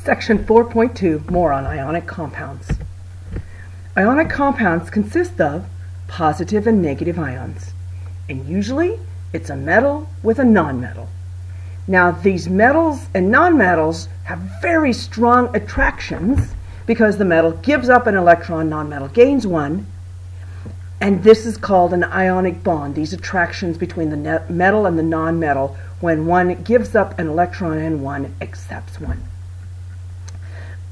Section 4.2, more on ionic compounds. Ionic compounds consist of positive and negative ions, and usually it's a metal with a nonmetal. Now these metals and nonmetals have very strong attractions because the metal gives up an electron, nonmetal gains one, and this is called an ionic bond, these attractions between the metal and the nonmetal when one gives up an electron and one accepts one.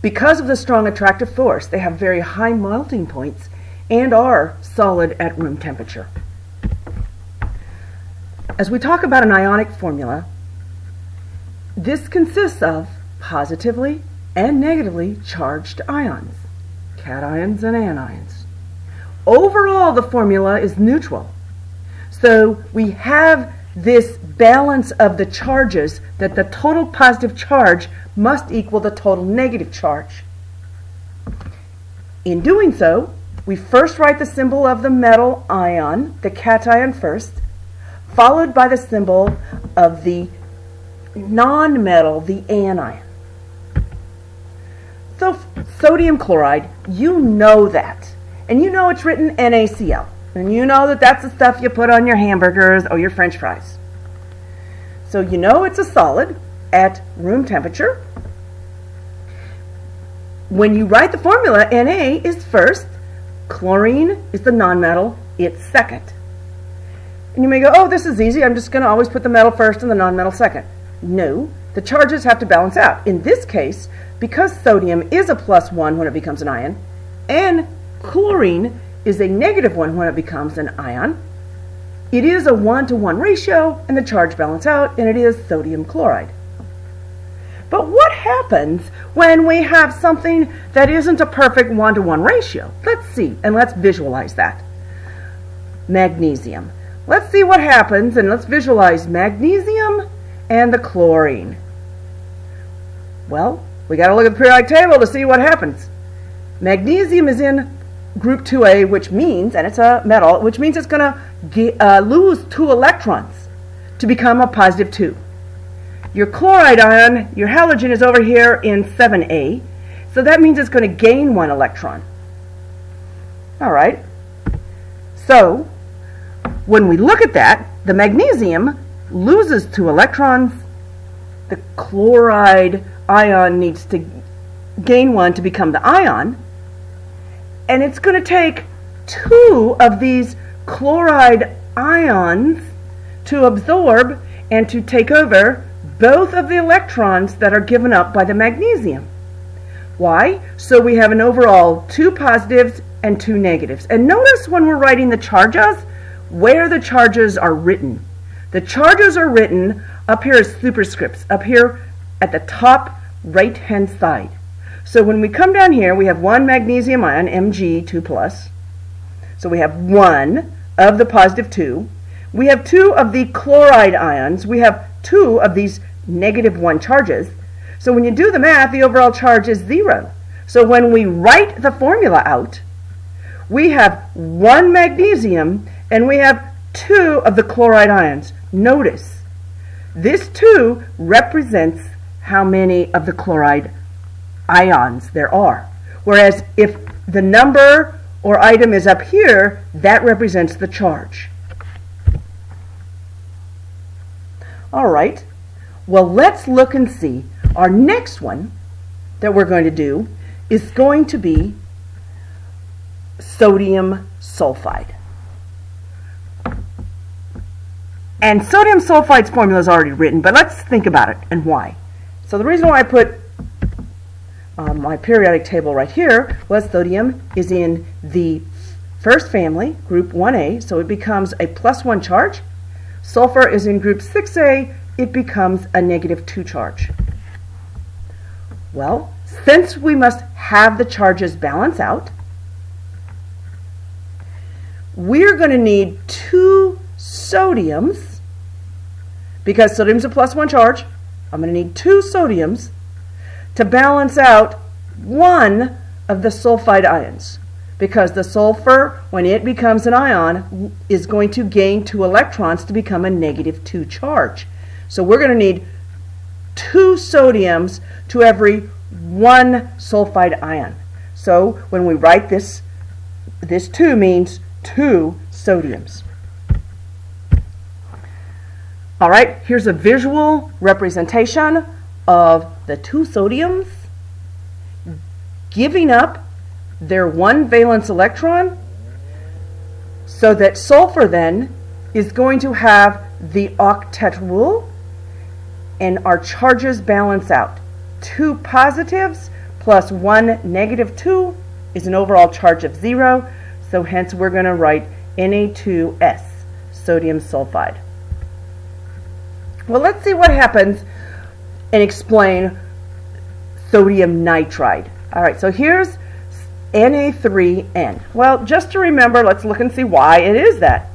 Because of the strong attractive force, they have very high melting points and are solid at room temperature. As we talk about an ionic formula, this consists of positively and negatively charged ions, cations and anions. Overall, the formula is neutral. So we have this balance of the charges that the total positive charge must equal the total negative charge. In doing so, we first write the symbol of the metal ion, the cation first, followed by the symbol of the nonmetal, the anion. So sodium chloride, you know that. And you know it's written NaCl. And you know that that's the stuff you put on your hamburgers or your French fries. So you know it's a solid at room temperature. When you write the formula, Na is first, chlorine is the nonmetal, it's second. And you may go, oh, this is easy, I'm just going to always put the metal first and the nonmetal second. No, the charges have to balance out. In this case, because sodium is a +1 when it becomes an ion, and chlorine is a -1 when it becomes an ion, it is a 1-to-1 ratio, and the charge balance out, and it is sodium chloride. But what happens when we have something that isn't a perfect 1-to-1 ratio? Let's see, and let's visualize that. Magnesium. Let's see what happens, and let's visualize magnesium and the chlorine. Well, we got to look at the periodic table to see what happens. Magnesium is in group 2A, which means, and it's a metal, which means it's going to lose 2 electrons to become a +2. Your chloride ion, your halogen, is over here in 7A, so that means it's going to gain 1 electron. All right. So, when we look at that, the magnesium loses 2 electrons. The chloride ion needs to gain 1 to become the ion. And it's going to take 2 of these chloride ions to absorb and to take over both of the electrons that are given up by the magnesium. Why? So we have an overall 2 positives and 2 negatives. And notice when we're writing the charges, where the charges are written. The charges are written up here as superscripts, up here at the top right-hand side. So when we come down here, we have 1 magnesium ion, Mg2+. So we have 1 of the +2. We have 2 of the chloride ions. We have 2 of these -1 charges. So when you do the math, the overall charge is 0. So when we write the formula out, we have 1 magnesium and we have 2 of the chloride ions. Notice, this 2 represents how many of the chloride ions there are. Whereas if the number or item is up here, that represents the charge. All right. Well, let's look and see. Our next one that we're going to do is going to be sodium sulfide. And sodium sulfide's formula is already written, but let's think about it and why. So the reason why I put my periodic table right here was sodium is in the first family, group 1A, so it becomes a +1 charge. Sulfur is in group 6A, it becomes a -2 charge. Well, since we must have the charges balance out, we're going to need 2 sodiums, because sodium's a +1 charge. I'm going to need 2 sodiums to balance out 1 of the sulfide ions, because the sulfur, when it becomes an ion, is going to gain 2 electrons to become a -2 charge. So we're going to need 2 sodiums to every one sulfide ion. So when we write this 2 means 2 sodiums. All right, here's a visual representation of the 2 sodiums giving up their 1 valence electron, so that sulfur then is going to have the octet rule, and our charges balance out. 2 positives plus 1 negative 2 is an overall charge of 0, so hence we're going to write Na2S, sodium sulfide. Well, let's see what happens and explain sodium nitride. All right, so here's Na3N. Well, just to remember, let's look and see why it is that.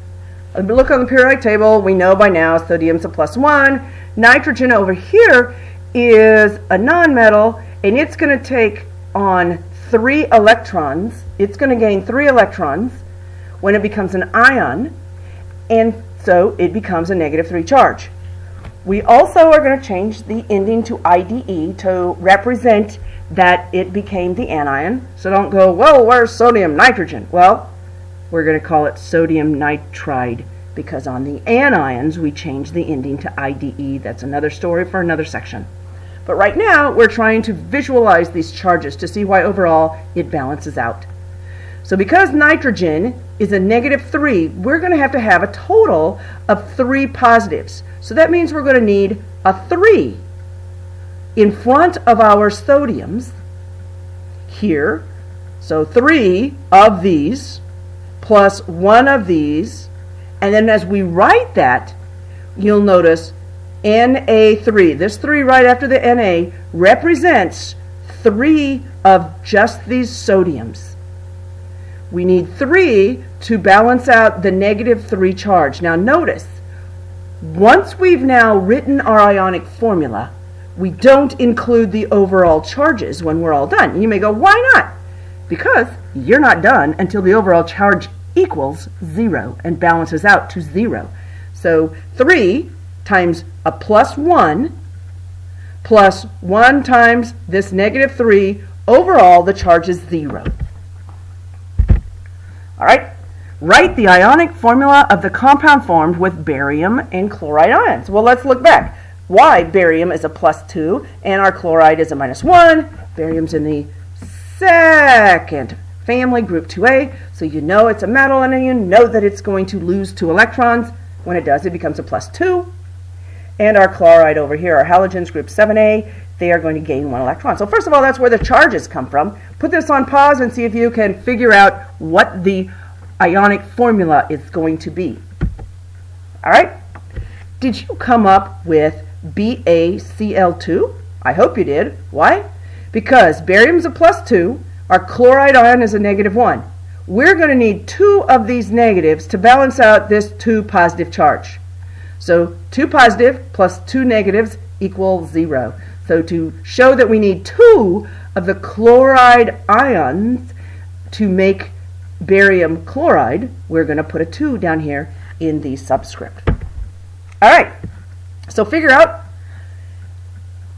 Look on the periodic table. We know by now sodium's a +1. Nitrogen over here is a nonmetal, and it's going to take on 3 electrons. It's going to gain 3 electrons when it becomes an ion, and so it becomes a -3 charge. We also are going to change the ending to IDE to represent that it became the anion. So don't go, whoa, where's sodium nitrogen? Well, we're going to call it sodium nitride because on the anions we change the ending to IDE. That's another story for another section. But right now we're trying to visualize these charges to see why overall it balances out. So because nitrogen is a -3, we're going to have a total of 3 positives. So that means we're going to need a 3 in front of our sodiums here. So 3 of these plus 1 of these. And then as we write that, you'll notice Na3. This 3 right after the Na represents 3 of just these sodiums. We need 3 to balance out the -3 charge. Now notice, once we've now written our ionic formula, we don't include the overall charges when we're all done. You may go, why not? Because you're not done until the overall charge equals 0 and balances out to 0. So 3 times a +1 plus 1 times this -3, overall the charge is 0. All right, write the ionic formula of the compound formed with barium and chloride ions. Well, let's look back. Why barium is a +2 and our chloride is a -1. Barium's in the second family, group 2A, so you know it's a metal and you know that it's going to lose 2 electrons. When it does, it becomes a +2. And our chloride over here, our halogens, group 7A, they are going to gain 1 electron. So first of all, that's where the charges come from. Put this on pause and see if you can figure out what the ionic formula is going to be. All right? Did you come up with BaCl2? I hope you did. Why? Because barium's a +2, our chloride ion is a -1. We're going to need 2 of these negatives to balance out this 2 positive charge. So 2 positive plus 2 negatives equals 0. So to show that we need 2 of the chloride ions to make barium chloride, we're going to put a 2 down here in the subscript. All right, so figure out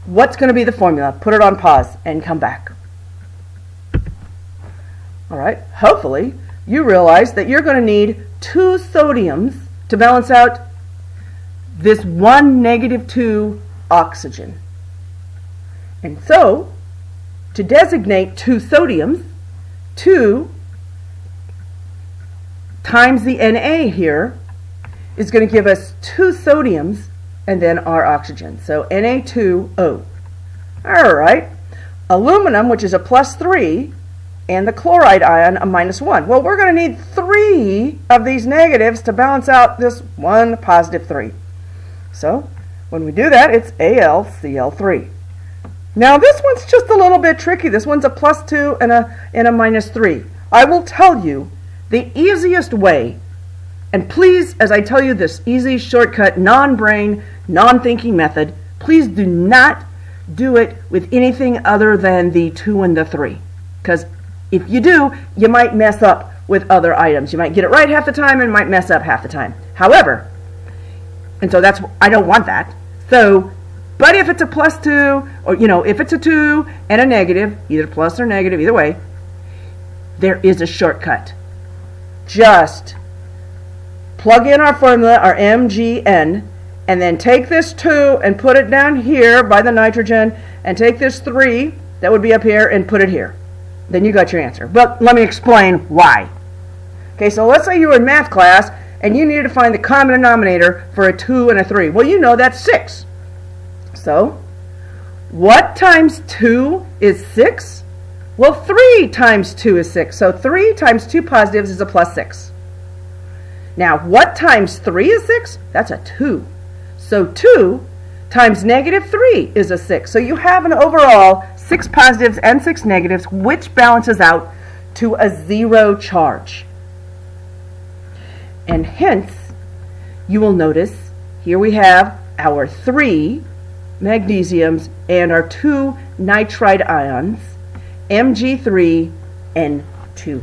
what's going to be the formula. Put it on pause and come back. All right, hopefully you realize that you're going to need 2 sodiums to balance out this 1 -2 oxygen. And so, to designate 2 sodiums, 2 times the Na here is going to give us 2 sodiums and then our oxygen. So Na2O. All right. Aluminum, which is a +3, and the chloride ion, a -1. Well, we're going to need 3 of these negatives to balance out this 1 +3. So, when we do that, it's AlCl3. Now, this one's just a little bit tricky. This one's a +2 and a -3. I will tell you the easiest way, and please, as I tell you this easy, shortcut, non-brain, non-thinking method, please do not do it with anything other than the 2 and the 3. Because if you do, you might mess up with other items. You might get it right half the time and might mess up half the time. However, and so I don't want that. So But if it's a +2, or if it's a 2 and a negative, either plus or negative, either way, there is a shortcut. Just plug in our formula, our MgN, and then take this 2 and put it down here by the nitrogen, and take this 3 that would be up here and put it here. Then you got your answer. But let me explain why. Okay, so let's say you were in math class and you needed to find the common denominator for a 2 and a 3. Well, you know that's 6. So, what times 2 is 6? Well, 3 times 2 is 6. So 3 times 2 positives is a +6. Now, what times 3 is 6? That's a 2. So 2 times -3 is a 6. So you have an overall 6 positives and 6 negatives, which balances out to a 0 charge. And hence, you will notice here we have our 3 magnesiums and our 2 nitride ions, Mg3N2.